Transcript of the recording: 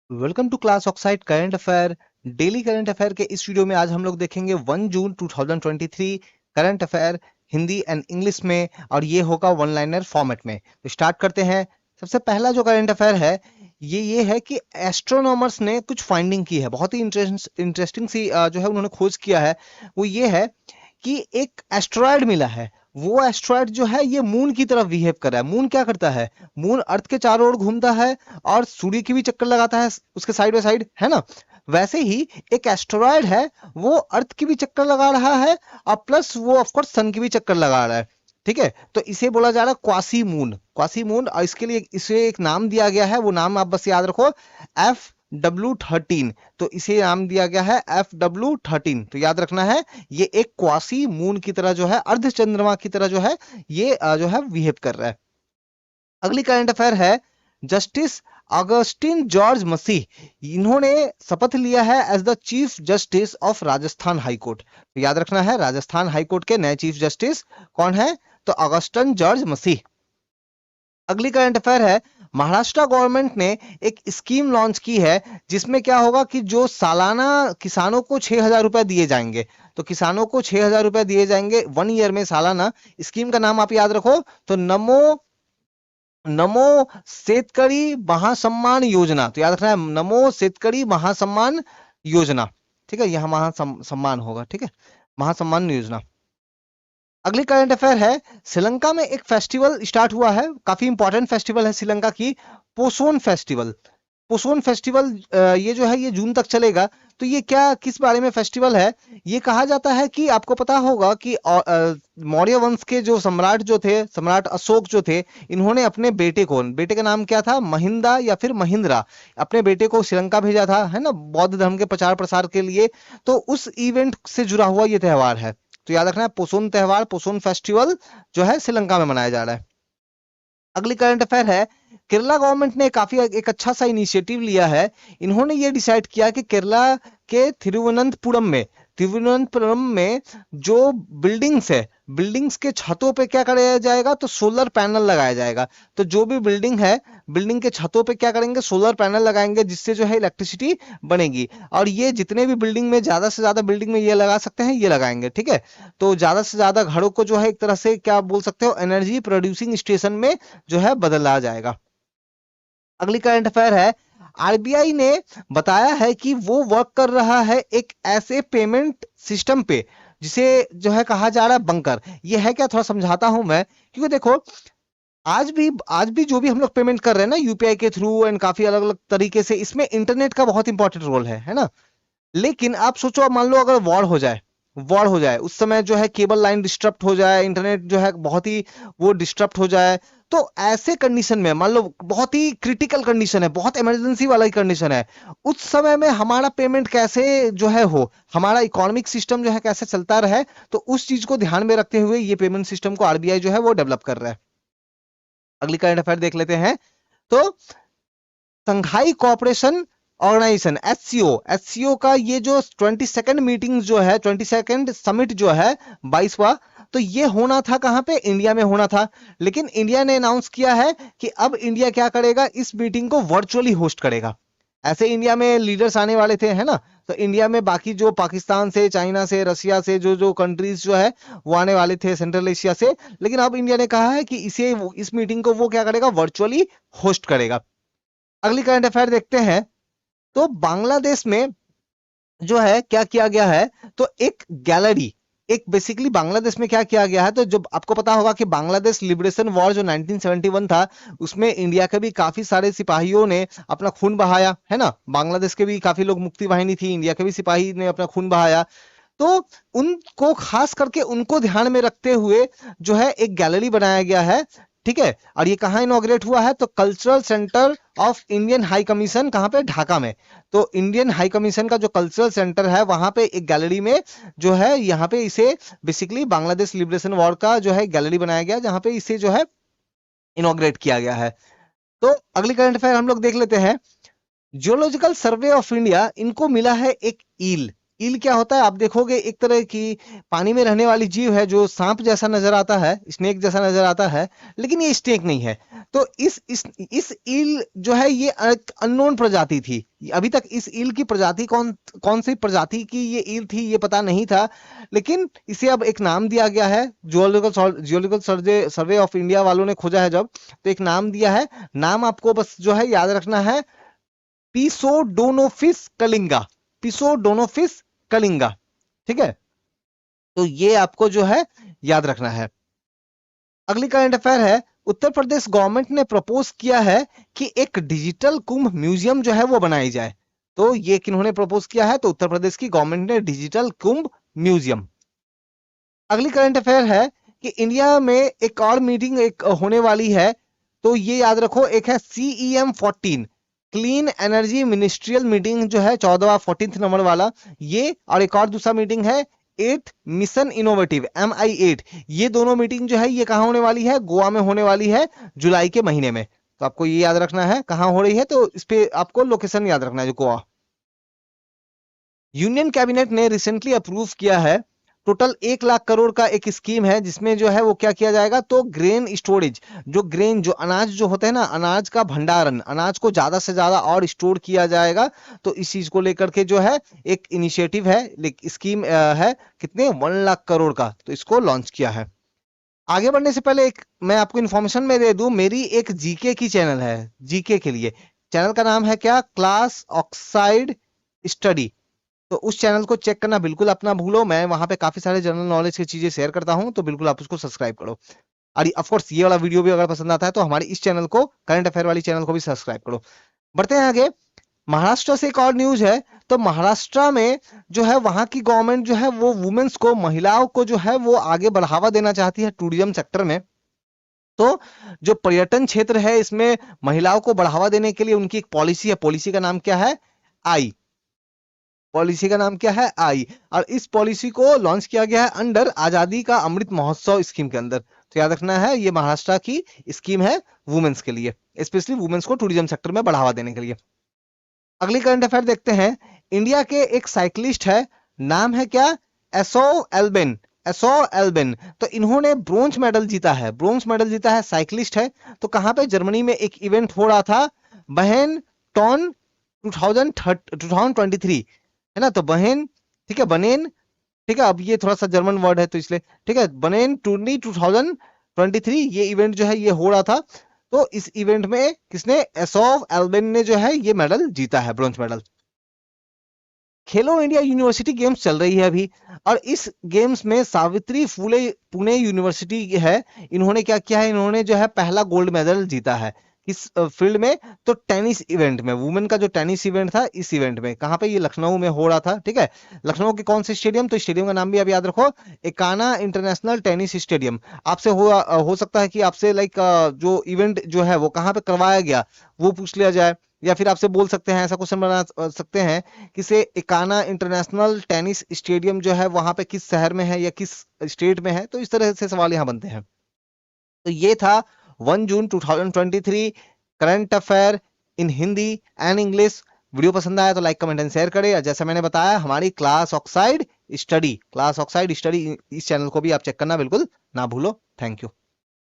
Welcome to class oxide current affair. Daily current affair के इस video में आज हम लोग देखेंगे 1 जून 2023 current affair Hindi and English में, और ये होगा वन लाइनर फॉर्मेट में। तो स्टार्ट करते हैं। सबसे पहला जो करंट अफेयर है ये है कि एस्ट्रोनॉमर्स ने कुछ फाइंडिंग की है, बहुत ही इंटरेस्टिंग सी जो है उन्होंने खोज किया है। वो ये है कि एक एस्ट्रॉयड मिला है। वो एस्ट्रॉयड जो है ये मून की तरफ बिहेव कर रहा है। मून क्या करता है? मून अर्थ के चारों ओर घूमता है और सूर्य की भी चक्कर लगाता है उसके साइड बाय साइड, है ना। वैसे ही एक एस्टेरॉयड है, वो अर्थ की भी चक्कर लगा रहा है और प्लस वो ऑफ कोर्स सन की भी चक्कर लगा रहा है। ठीक है, तो इसे बोला जा रहा है क्वासी मून। क्वासी मून, और इसके लिए इसे एक नाम दिया गया है। वो नाम आप बस याद रखो, FW13। तो इसे नाम दिया गया है FW13, तो याद रखना है। ये एक क्वासी मून की तरह जो है, अर्ध चंद्रमा की तरह जो है ये जो है बिहेव कर रहा है। अगली करंट अफेयर है जस्टिस अगस्टिन जॉर्ज मसीह। इन्होंने शपथ लिया है as the chief justice of Rajasthan high court. तो याद रखना है, राजस्थान हाई कोर्ट के नए चीफ जस्टिस कौन है? तो अगस्टन जॉर्ज मसीह। अगली करंट अफेयर है, महाराष्ट्र गवर्नमेंट ने एक स्कीम लॉन्च की है जिसमें क्या होगा कि जो सालाना किसानों को 6,000 रुपए दिए जाएंगे। तो किसानों को 6,000 रुपए दिए जाएंगे 1 ईयर में सालाना। स्कीम का नाम आप याद रखो, तो नमो नमो शेतकरी महासम्मान योजना। तो याद रखना है, नमो शेतकरी महासम्मान योजना। ठीक है, यह महासम्मान होगा। ठीक है, महासम्मान योजना। अगली करंट अफेयर है, श्रीलंका में एक फेस्टिवल स्टार्ट हुआ है, काफी इंपॉर्टेंट फेस्टिवल है श्रीलंका की, पोसोन फेस्टिवल। पोसोन फेस्टिवल ये जो है ये जून तक चलेगा। तो ये क्या, किस बारे में फेस्टिवल है? ये कहा जाता है कि आपको पता होगा कि मौर्य वंश के जो सम्राट जो थे, सम्राट अशोक जो थे, इन्होंने अपने बेटे को, बेटे का नाम क्या था, महिंदा या फिर महिंद्रा, अपने बेटे को श्रीलंका भेजा था, है ना, बौद्ध धर्म के प्रचार प्रसार के लिए। तो उस इवेंट से जुड़ा हुआ ये त्योहार है। तो याद रखना है, पोसोन त्योहार, पोसोन फेस्टिवल जो है श्रीलंका में मनाया जा रहा है। अगली करंट अफेयर है, केरला गवर्नमेंट ने काफी एक अच्छा सा इनिशिएटिव लिया है। इन्होंने ये डिसाइड किया कि केरला के तिरुवनंतपुरम में जो बिल्डिंग्स है, बिल्डिंग्स के छतों पे क्या कराया जाएगा, तो सोलर पैनल लगाया जाएगा। तो जो भी बिल्डिंग है, बिल्डिंग के छतों पे क्या करेंगे, सोलर पैनल लगाएंगे, जिससे जो है इलेक्ट्रिसिटी बनेगी। और ये जितने भी बिल्डिंग में, ज्यादा से ज्यादा बिल्डिंग में ये लगा सकते हैं, ये लगाएंगे। ठीक है, तो ज्यादा से ज्यादा घरों को जो है एक तरह से क्या बोल सकते हो, एनर्जी प्रोड्यूसिंग स्टेशन में जो है बदला जाएगा। अगली करंट अफेयर है, आरबीआई ने बताया है कि वो वर्क कर रहा है एक ऐसे पेमेंट सिस्टम पे जिसे जो है कहा जा रहा है बंकर। ये है क्या, थोड़ा समझाता हूं मैं। क्योंकि देखो, आज भी जो भी हम लोग पेमेंट कर रहे हैं ना यूपीआई के थ्रू एंड काफी अलग अलग तरीके से, इसमें इंटरनेट का बहुत इंपॉर्टेंट रोल है ना। लेकिन आप सोचो, अब मान लो अगर वॉर हो जाए उस समय जो है केबल लाइन डिस्टर्ब हो जाए, इंटरनेट जो है बहुत ही वो डिस्टर्ब हो जाए। तो ऐसे कंडीशन में मान लो बहुत ही क्रिटिकल कंडीशन है, बहुत इमरजेंसी वाला ही कंडीशन है, उस समय में हमारा पेमेंट कैसे जो है हो, हमारा इकोनॉमिक सिस्टम जो है कैसे चलता रहे। तो उस चीज को ध्यान में रखते हुए ये पेमेंट सिस्टम को आरबीआई जो है वो डेवलप कर रहा है। अगली करंट अफेयर देख लेते हैं। तो संघाई कोऑपरेशन ऑर्गेनाइजेशन, एससीओ का ये जो 22nd मीटिंग जो है, 22nd समिट जो है, 22वां, तो ये होना था कहां पे, इंडिया में होना था। लेकिन इंडिया ने अनाउंस किया है कि अब इंडिया क्या करेगा, इस मीटिंग को वर्चुअली होस्ट करेगा। ऐसे इंडिया में लीडर्स आने वाले थे, है ना। तो इंडिया में बाकी जो पाकिस्तान से, चाइना से, रशिया से जो जो कंट्रीज जो है वो आने वाले थे, सेंट्रल एशिया से। लेकिन अब इंडिया ने कहा है कि इस मीटिंग को वो क्या करेगा, वर्चुअली होस्ट करेगा। अगली करंट अफेयर देखते हैं। तो बांग्लादेश में जो है क्या किया गया है, तो एक गैलरी, एक बेसिकली बांग्लादेश में क्या किया गया है, तो जो आपको पता होगा कि बांग्लादेश लिबरेशन वॉर जो 1971 था, उसमें इंडिया के भी काफी सारे सिपाहियों ने अपना खून बहाया, है ना। बांग्लादेश के भी काफी लोग, मुक्ति वाहिनी थी, इंडिया के भी सिपाही ने अपना खून बहाया। तो उनको खास करके उनको ध्यान में रखते हुए जो है एक गैलरी बनाया गया है। ठीक है, और ये कहाँ इनॉग्रेट हुआ है, तो cultural centre of Indian high commission, कहाँ पे, ढाका में। तो इंडियन हाई कमीशन का जो कल्चरल सेंटर है वहां पे एक गैलरी में जो है, यहाँ पे इसे बेसिकली बांग्लादेश लिबरेशन वॉर का जो है गैलरी बनाया गया, जहां पे इसे जो है इनॉग्रेट किया गया है। तो अगली करंट अफेयर हम लोग देख लेते हैं। जियोलॉजिकल सर्वे ऑफ इंडिया, इनको मिला है एक ईल। ईल क्या होता है? आप देखोगे एक तरह की पानी में रहने वाली जीव है, जो सांप जैसा नजर आता है, स्नेक जैसा नजर आता है, लेकिन ये स्नेक नहीं है। तो इस ईल जो है ये एक अननोन प्रजाति थी। अभी तक इस ईल की प्रजाति कौन कौन सी प्रजाति की ये ईल थी ये पता नहीं था, लेकिन इसे अब एक नाम दिया गया है। जियोलॉजिकल सर्वे ऑफ इंडिया वालों ने खोजा है जब, तो एक नाम दिया है। नाम आपको बस जो है याद रखना है, पिसोडोनोफिस कलिंगा। पिसोडोनोफिस कलिंगा, ठीक है। तो ये आपको जो है याद रखना है। अगली करंट अफेयर है, उत्तर प्रदेश गवर्नमेंट ने प्रपोज किया है कि एक डिजिटल कुंभ म्यूजियम जो है वो बनाई जाए। तो ये किन्होंने प्रपोज किया है? तो उत्तर प्रदेश की गवर्नमेंट ने डिजिटल कुंभ म्यूजियम। अगली करंट अफेयर है कि इंडिया में एक और मीटिंग एक होने वाली है। तो ये याद रखो, एक है CEM14 clean energy ministerial meeting जो है 14वां नंबर वाला, ये। और एक और दूसरा मीटिंग है 8 मिशन इनोवेटिव MI8। ये दोनों मीटिंग जो है ये कहां होने वाली है? गोवा में होने वाली है, जुलाई के महीने में। तो आपको ये याद रखना है कहां हो रही है, तो इस पे आपको लोकेशन याद रखना है, जो गोवा। यूनियन कैबिनेट ने रिसेंटली अप्रूव किया है, टोटल 1 लाख करोड़ का एक स्कीम है, जिसमें जो है वो क्या किया जाएगा? तो ग्रेन स्टोरेज, जो ग्रेन जो अनाज जो होते हैं ना, अनाज का भंडारण, अनाज को ज्यादा से ज्यादा और स्टोर किया जाएगा। तो इस चीज को लेकर के जो है एक इनिशिएटिव है, स्कीम है, कितने 1 लाख करोड़ का, तो इसको लॉन्च किया है। आगे बढ़ने से पहले एक मैं आपको इन्फॉर्मेशन में दे दूं, मेरी एक जीके की चैनल है, जीके के लिए। चैनल का नाम है क्या? Class oxide study. तो उस चैनल को चेक करना बिल्कुल अपना भूलो, मैं वहां पे काफी सारे जनरल नॉलेज की चीजें शेयर करता हूं, तो बिल्कुल आप उसको सब्सक्राइब करो। और ऑफ कोर्स ये वाला वीडियो भी अगर पसंद आता है तो हमारे इस चैनल को, करंट अफेयर वाली चैनल को भी सब्सक्राइब करो। बढ़ते हैं आगे। महाराष्ट्र से एक और न्यूज है। तो महाराष्ट्र में जो है वहां की गवर्नमेंट जो है वो वुमेन्स को, महिलाओं को जो है वो आगे बढ़ावा देना चाहती है टूरिज्म सेक्टर में। तो जो पर्यटन क्षेत्र है इसमें महिलाओं को बढ़ावा देने के लिए उनकी एक पॉलिसी है। पॉलिसी का नाम क्या है? आई। पॉलिसी का नाम क्या है? आई। और इस पॉलिसी को लॉन्च किया गया है अंडर आजादी का अमृत महोत्सव स्कीम के अंदर। तो याद रखना है, ये महाराष्ट्र की स्कीम है वुमेन्स के लिए, स्पेशली वुमेन्स को टूरिज्म सेक्टर में बढ़ावा देने के लिए। अगली करंट अफेयर देखते हैं। इंडिया के एक साइकिलिस्ट है, नाम है क्या? एसो एल्बेन। एसो एल्बेन। तो इन्होंने ब्रोंज मेडल जीता है, ब्रोंज मेडल जीता है, साइकिलिस्ट है। तो कहां पे? जर्मनी में एक इवेंट हो रहा था, बहन टॉन 2023, है ना? तो बहन, ठीक है, बनेन, ठीक है। अब ये थोड़ा सा जर्मन वर्ड है तो इसलिए, ठीक है, बनेन टूर्नी 2023, ये इवेंट जो है ये हो रहा था। तो इस इवेंट में किसने? एसोफ एल्बेन ने जो है ये मेडल जीता है, ब्रोंज मेडल। खेलो इंडिया यूनिवर्सिटी गेम्स चल रही है अभी, और इस गेम्स में सावित्री फुले पुणे यूनिवर्सिटी है, इन्होंने क्या किया है? इन्होंने जो है पहला गोल्ड मेडल जीता है इस फील्ड में। तो टेनिस इवेंट में, वुमेन का जो टेनिस इवेंट था, इस इवेंट में कहां पे? ये लखनऊ में हो रहा था, ठीक है। लखनऊ के कौन से स्टेडियम? तो स्टेडियम का नाम भी आप याद रखो, एकाना इंटरनेशनल टेनिस स्टेडियम। आपसे हो सकता है कि आपसे लाइक जो इवेंट जो है वो कहां पे करवाया गया वो पूछ लिया जाए, या फिर आपसे बोल सकते हैं, ऐसा क्वेश्चन बना सकते हैं कि से एकाना इंटरनेशनल टेनिस स्टेडियम जो है वहां पे किस शहर में है या किस स्टेट में है। तो इस तरह से सवाल यहाँ बनते हैं। तो ये था 1 जून 2023 current affair in Hindi and English. Video पसंद आया तो लाइक कमेंट एंड शेयर करें। जैसे मैंने बताया, हमारी क्लास ऑक्साइड स्टडी इस चैनल को भी आप चेक करना बिल्कुल ना भूलो। Thank you.